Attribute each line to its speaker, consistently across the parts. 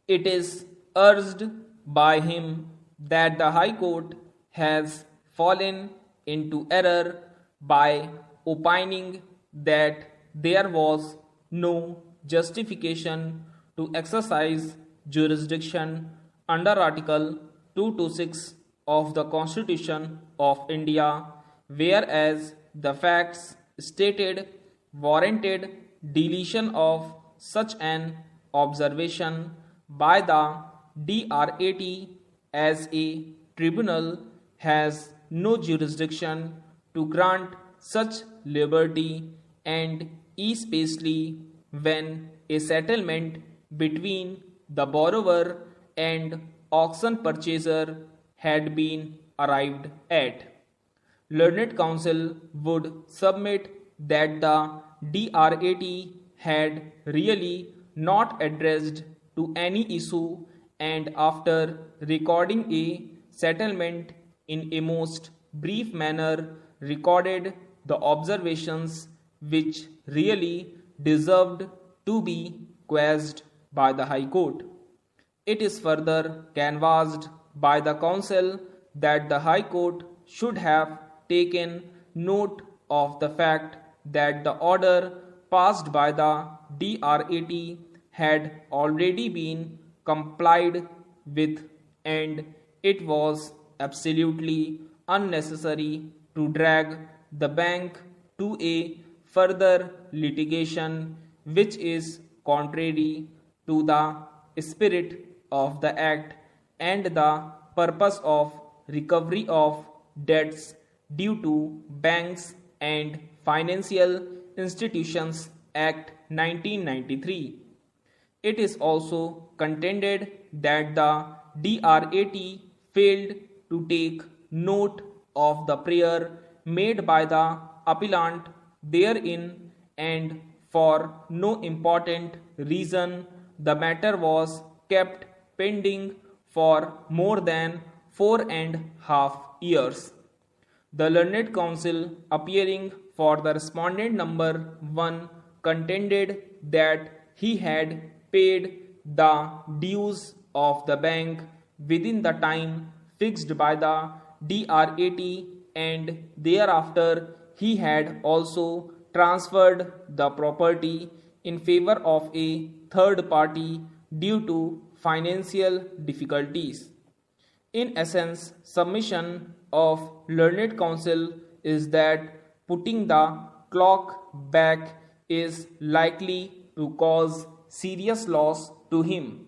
Speaker 1: It is urged by him that the High Court has fallen into error by opining that there was no justification to exercise jurisdiction under Article 226 of the Constitution of India, whereas the facts stated warranted deletion of such an observation by the DRAT, as a tribunal has no jurisdiction to grant such liberty, and especially when a settlement between the borrower and auction purchaser had been arrived at. Learned Counsel would submit that the DRAT had really not addressed to any issue, and after recording a settlement in a most brief manner recorded the observations which really deserved to be quashed by the High Court. It is further canvassed by the Council that the High Court should have taken note of the fact that the order passed by the DRAT had already been complied with, and it was absolutely unnecessary to drag the bank to a further litigation which is contrary to the spirit of the Act and the purpose of recovery of debts due to Banks and Financial Institutions Act 1993. It is also contended that the DRAT failed to take note of the prayer made by the appellant therein, and for no important reason the matter was kept pending for more than 4.5 years. The Learned Counsel, appearing for the respondent number 1, contended that he had paid the dues of the bank within the time fixed by the DRAT, and thereafter he had also transferred the property in favor of a third party due to financial difficulties. In essence, submission of Learned Counsel is that putting the clock back is likely to cause serious loss to him.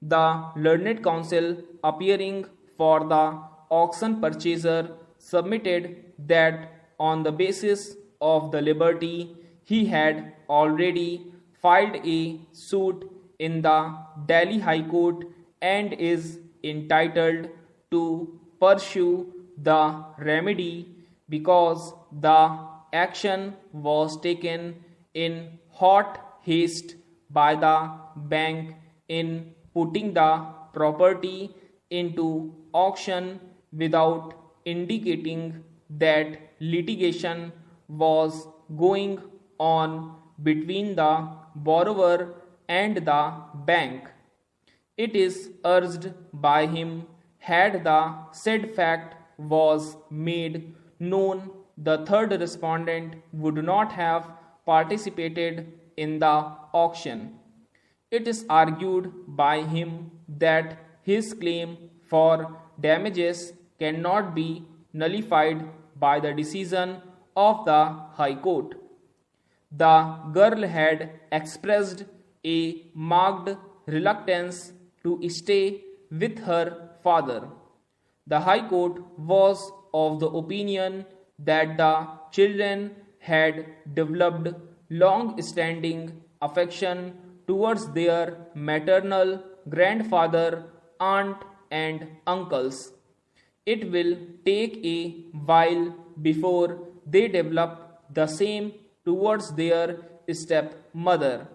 Speaker 1: The Learned Counsel, appearing for the auction purchaser, submitted that on the basis of the liberty he had already filed a suit in the Delhi High Court and is entitled to pursue the remedy because the action was taken in hot haste by the bank in putting the property into auction without indicating that litigation was going on between the borrower and the bank. It is urged by him, had the said fact was made known, the third respondent would not have participated in the auction. It is argued by him that his claim for damages cannot be nullified by the decision of the High Court. The girl had expressed a marked reluctance to stay with her father. The High Court was of the opinion that the children had developed long standing affection towards their maternal grandfather, aunt, and uncles. It will take a while before they develop the same towards their stepmother.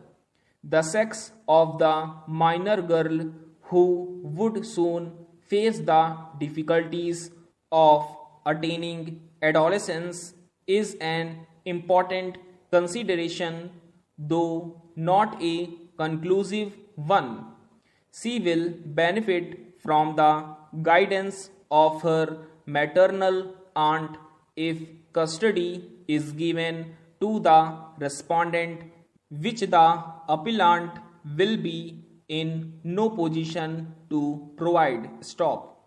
Speaker 1: The sex of the minor girl, who would soon face the difficulties of attaining adolescence, is an important consideration, though not a conclusive one. She will benefit from the guidance of her maternal aunt if custody is given to the respondent, which the appellant will be in no position to provide. Stop.